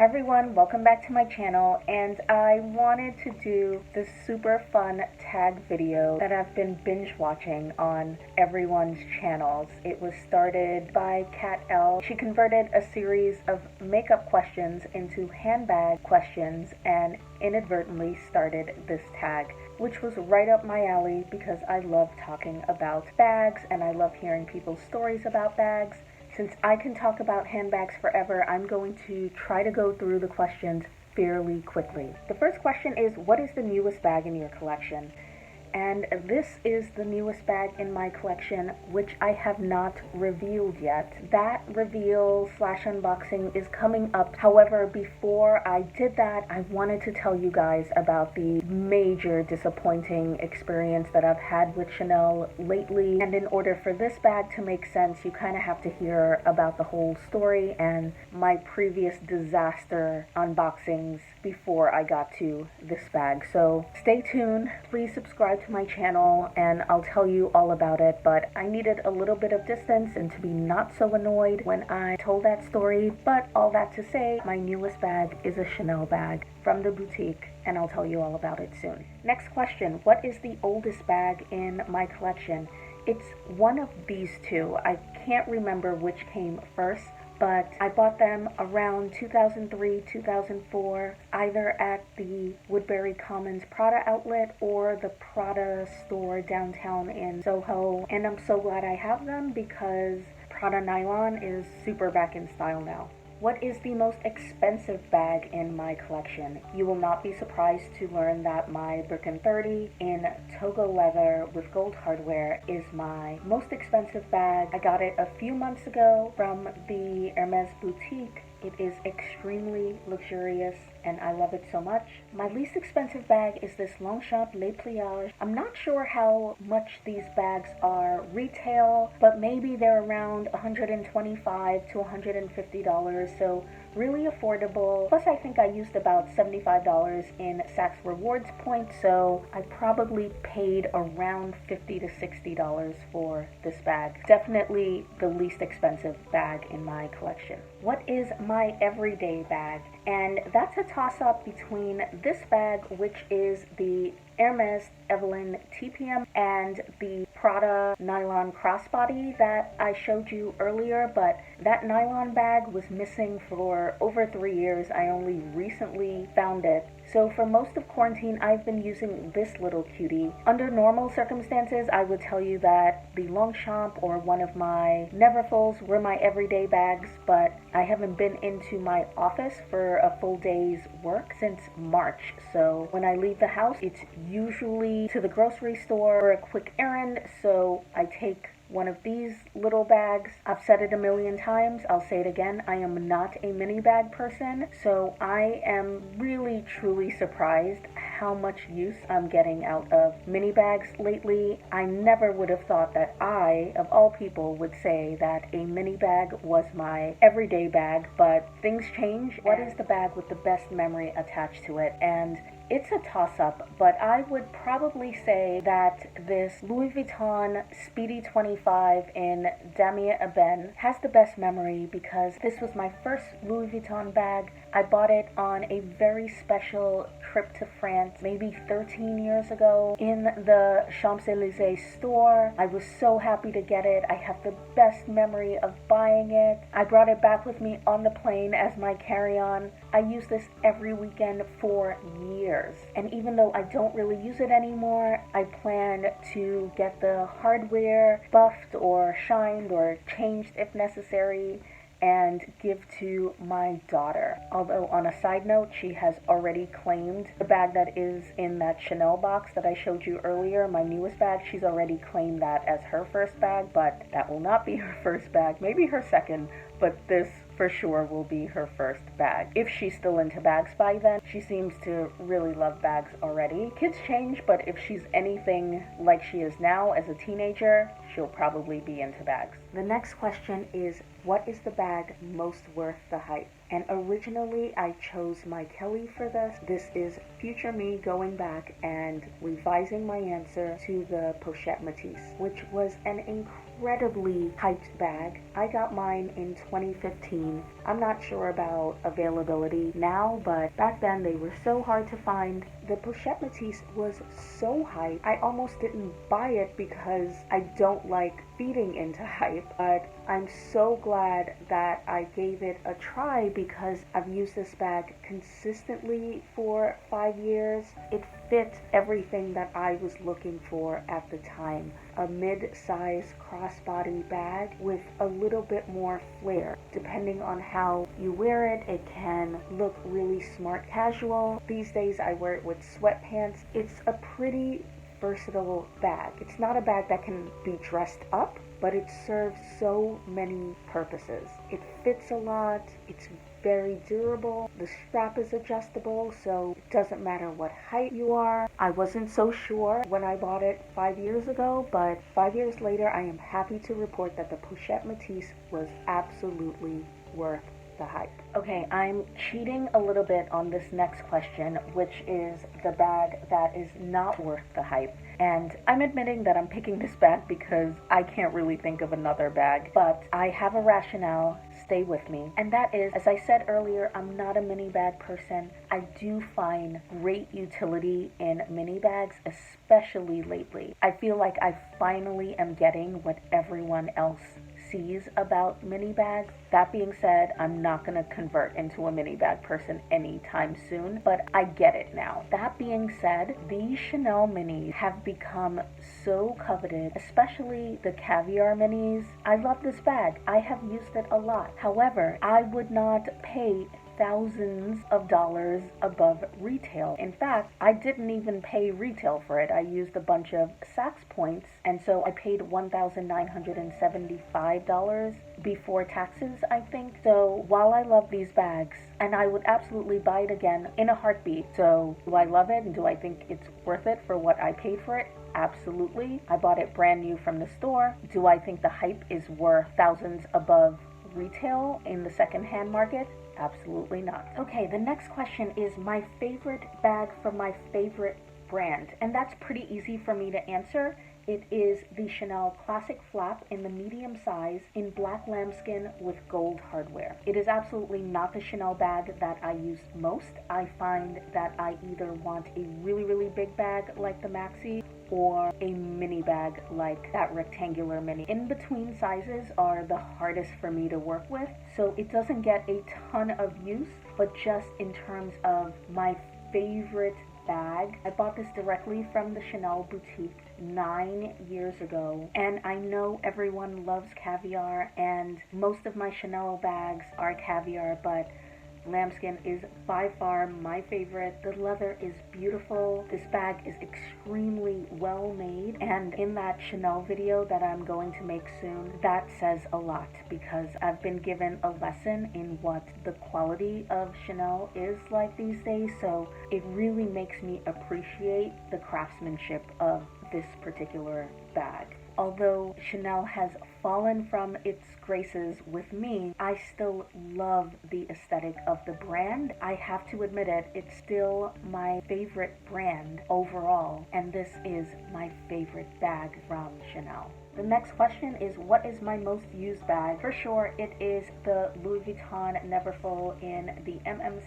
Hi everyone, welcome back to my channel, and I wanted to do this super fun tag video that I've been binge watching on everyone's channels. It was started by Kat L. She converted a series of makeup questions into handbag questions and inadvertently started this tag, which was right up my alley because I love talking about bags and I love hearing people's stories about bags. Since I can talk about handbags forever, I'm going to try to go through the questions fairly quickly. The first question is, what is the newest bag in your collection? And this is the newest bag in my collection, which I have not revealed yet. That reveal / unboxing is coming up. However, before I did that, I wanted to tell you guys about the major disappointing experience that I've had with Chanel lately. And in order for this bag to make sense, you kind of have to hear about the whole story and my previous disaster unboxings before I got to this bag. So stay tuned. Please subscribe to my channel and I'll tell you all about it, but I needed a little bit of distance and to be not so annoyed when I told that story. But all that to say, my newest bag is a Chanel bag from the boutique, and I'll tell you all about it soon. Next question, what is the oldest bag in my collection? It's one of these two. I can't remember which came first, but I bought them around 2003, 2004, either at the Woodbury Commons Prada outlet or the Prada store downtown in Soho. And I'm so glad I have them because Prada nylon is super back in style now. What is the most expensive bag in my collection? You will not be surprised to learn that my Birkin 30 in Togo leather with gold hardware is my most expensive bag. I got it a few months ago from the Hermes boutique. It is extremely luxurious and I love it so much. My least expensive bag is this Longchamp Les Pliages. I'm not sure how much these bags are retail, but maybe they're around $125 to $150, so really affordable. Plus I think I used about $75 in Saks Rewards points, so I probably paid around $50 to $60 for this bag. Definitely the least expensive bag in my collection. What is my everyday bag? And that's a toss-up between this bag, which is the Hermes Evelyn TPM, and the Prada nylon crossbody that I showed you earlier, but that nylon bag was missing for over 3 years. I only recently found it. So for most of quarantine, I've been using this little cutie. Under normal circumstances, I would tell you that the Longchamp or one of my Neverfulls were my everyday bags, but I haven't been into my office for a full day's work since March. So when I leave the house, it's usually to the grocery store or a quick errand, so I take one of these little bags. I've said it a million times, I'll say it again, I am not a mini bag person, so I am really truly surprised how much use I'm getting out of mini bags lately. I never would have thought that I, of all people, would say that a mini bag was my everyday bag, but things change. What is the bag with the best memory attached to it? And it's a toss-up, but I would probably say that this Louis Vuitton Speedy 25 in Damier Ebene has the best memory because this was my first Louis Vuitton bag. I bought it on a very special trip to France maybe 13 years ago in the Champs-Élysées store. I was so happy to get it. I have the best memory of buying it. I brought it back with me on the plane as my carry-on. I use this every weekend for years. And even though I don't really use it anymore, I plan to get the hardware buffed or shined or changed if necessary and give to my daughter. Although on a side note, she has already claimed the bag that is in that Chanel box that I showed you earlier, my newest bag. She's already claimed that as her first bag, but that will not be her first bag, maybe her second, but this for sure will be her first bag. If she's still into bags by then. She seems to really love bags already. Kids change, but if she's anything like she is now as a teenager, she'll probably be into bags. The next question is, what is the bag most worth the hype? And originally I chose my Kelly for this. This is future me going back and revising my answer to the Pochette Matisse, which was an incredible incredibly hyped bag. I got mine in 2015. I'm not sure about availability now, but back then they were so hard to find. The Pochette Matisse was so hyped, I almost didn't buy it because I don't like feeding into hype, but I'm so glad that I gave it a try because I've used this bag consistently for 5 years. It fit everything that I was looking for at the time. A mid-size crossbody bag with a little bit more flair. Depending on how you wear it, it can look really smart casual. These days I wear it with sweatpants. It's a pretty versatile bag. It's not a bag that can be dressed up, but it serves so many purposes. It fits a lot, it's very durable, the strap is adjustable, so it doesn't matter what height you are. I wasn't so sure when I bought it 5 years ago, but 5 years later I am happy to report that the Pochette Matisse was absolutely worth the hype. Okay, I'm cheating a little bit on this next question, which is the bag that is not worth the hype. And I'm admitting that I'm picking this bag because I can't really think of another bag, but I have a rationale. Stay with me. And that is, as I said earlier, I'm not a mini bag person. I do find great utility in mini bags, especially lately. I feel like I finally am getting what everyone else sees about mini bags. That being said, I'm not going to convert into a mini bag person anytime soon, but I get it now. That being said, these Chanel minis have become so coveted, especially the caviar minis. I love this bag. I have used it a lot. However, I would not pay thousands of dollars above retail. In fact, I didn't even pay retail for it. I used a bunch of Saks points, and so I paid $1,975 before taxes, I think. So while I love these bags, and I would absolutely buy it again in a heartbeat. So do I love it and do I think it's worth it for what I paid for it? Absolutely. I bought it brand new from the store. Do I think the hype is worth thousands above retail in the secondhand market? Absolutely not. Okay, the next question is my favorite bag from my favorite brand, and that's pretty easy for me to answer. It is the Chanel Classic Flap in the medium size in black lambskin with gold hardware. It is absolutely not the Chanel bag that I use most. I find that I either want a really, really big bag like the Maxi or a mini bag like that rectangular mini. In between sizes are the hardest for me to work with, so it doesn't get a ton of use, but just in terms of my favorite bag. I bought this directly from the Chanel boutique 9 years ago, and I know everyone loves caviar, and most of my Chanel bags are caviar, but lambskin is by far my favorite. The leather is beautiful. This bag is extremely well made, and in that Chanel video that I'm going to make soon, that says a lot because I've been given a lesson in what the quality of Chanel is like these days, so it really makes me appreciate the craftsmanship of this particular bag. Although Chanel has fallen from its graces with me, I still love the aesthetic of the brand. I have to admit it, it's still my favorite brand overall, and this is my favorite bag from Chanel. The next question is, what is my most used bag? For sure, it is the Louis Vuitton Neverfull in the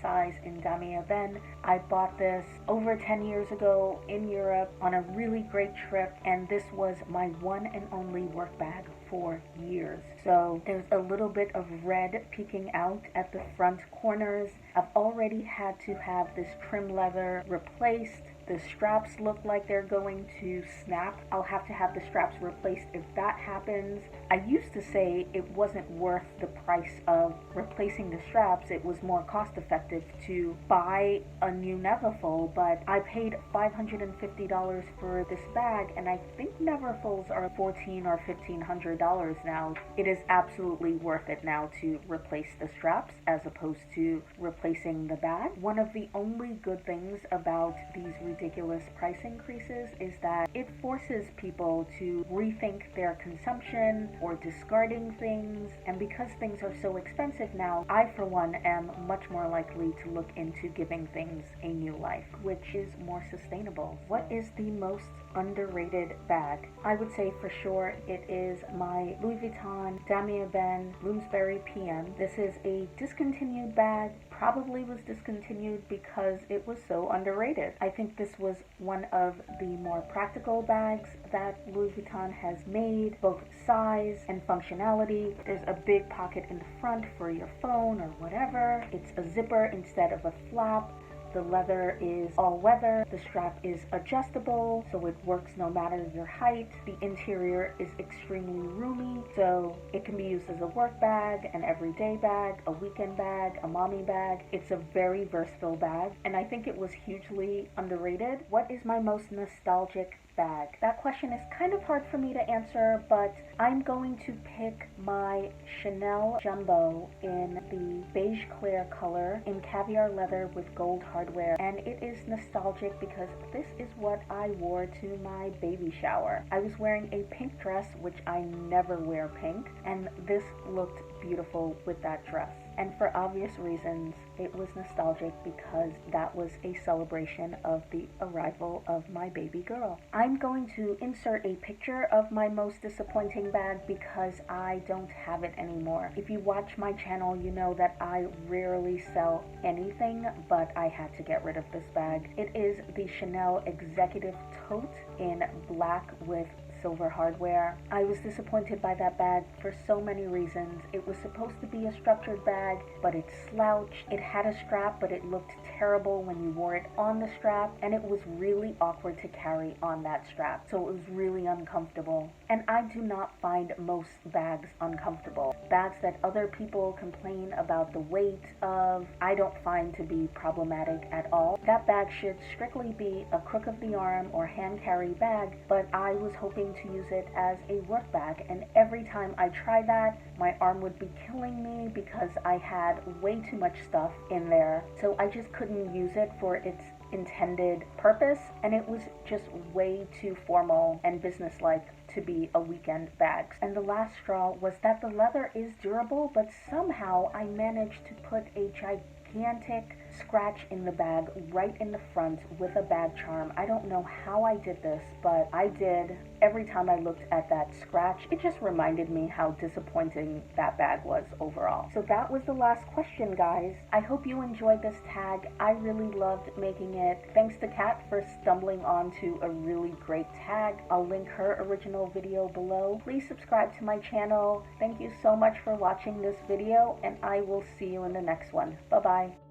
size in Damier Ebene. I bought this over 10 years ago in Europe on a really great trip, and this was my one and only work bag for years. So there's a little bit of red peeking out at the front corners. I've already had to have this trim leather replaced. The straps look like they're going to snap. I'll have to have the straps replaced if that happens. I used to say it wasn't worth the price of replacing the straps. It was more cost effective to buy a new Neverfull, but I paid $550 for this bag, and I think Neverfulls are $1,400 or $1,500 now. It is absolutely worth it now to replace the straps as opposed to replacing the bag. One of the only good things about these ridiculous price increases is that it forces people to rethink their consumption, or discarding things. And because things are so expensive now, I for one am much more likely to look into giving things a new life, which is more sustainable. What is the most underrated bag? I would say for sure it is my Louis Vuitton Damier Ebene Bloomsbury PM. This is a discontinued bag. Probably was discontinued because it was so underrated. I think this was one of the more practical bags that Louis Vuitton has made, both size and functionality. There's a big pocket in the front for your phone or whatever. It's a zipper instead of a flap. The leather is all weather. The strap is adjustable, so it works no matter your height. The interior is extremely roomy, so it can be used as a work bag, an everyday bag, a weekend bag, a mommy bag. It's a very versatile bag, and I think it was hugely underrated. What is my most nostalgic bag? That question is kind of hard for me to answer, but I'm going to pick my Chanel Jumbo in the beige clear color in caviar leather with gold hardware, and it is nostalgic because this is what I wore to my baby shower. I was wearing a pink dress, which I never wear pink, and this looked beautiful with that dress. And for obvious reasons, it was nostalgic because that was a celebration of the arrival of my baby girl. I'm going to insert a picture of my most disappointing bag because I don't have it anymore. If you watch my channel, you know that I rarely sell anything, but I had to get rid of this bag. It is the Chanel Executive Tote in black with silver hardware. I was disappointed by that bag for so many reasons. It was supposed to be a structured bag, but it slouched. It had a strap, but it looked terrible when you wore it on the strap, and it was really awkward to carry on that strap, so it was really uncomfortable. And I do not find most bags uncomfortable. Bags that other people complain about the weight of, I don't find to be problematic at all. That bag should strictly be a crook of the arm or hand carry bag, but I was hoping to use it as a work bag, and every time I tried that, my arm would be killing me because I had way too much stuff in there, so I just couldn't use it for its intended purpose, and it was just way too formal and businesslike to be a weekend bag. And the last straw was that the leather is durable, but somehow I managed to put a gigantic scratch in the bag right in the front with a bag charm. I don't know how I did this, but I did. Every time I looked at that scratch, it just reminded me how disappointing that bag was overall. So that was the last question, guys. I hope you enjoyed this tag. I really loved making it. Thanks to Kat for stumbling onto a really great tag. I'll link her original video below. Please subscribe to my channel. Thank you so much for watching this video, and I will see you in the next one. Bye-bye.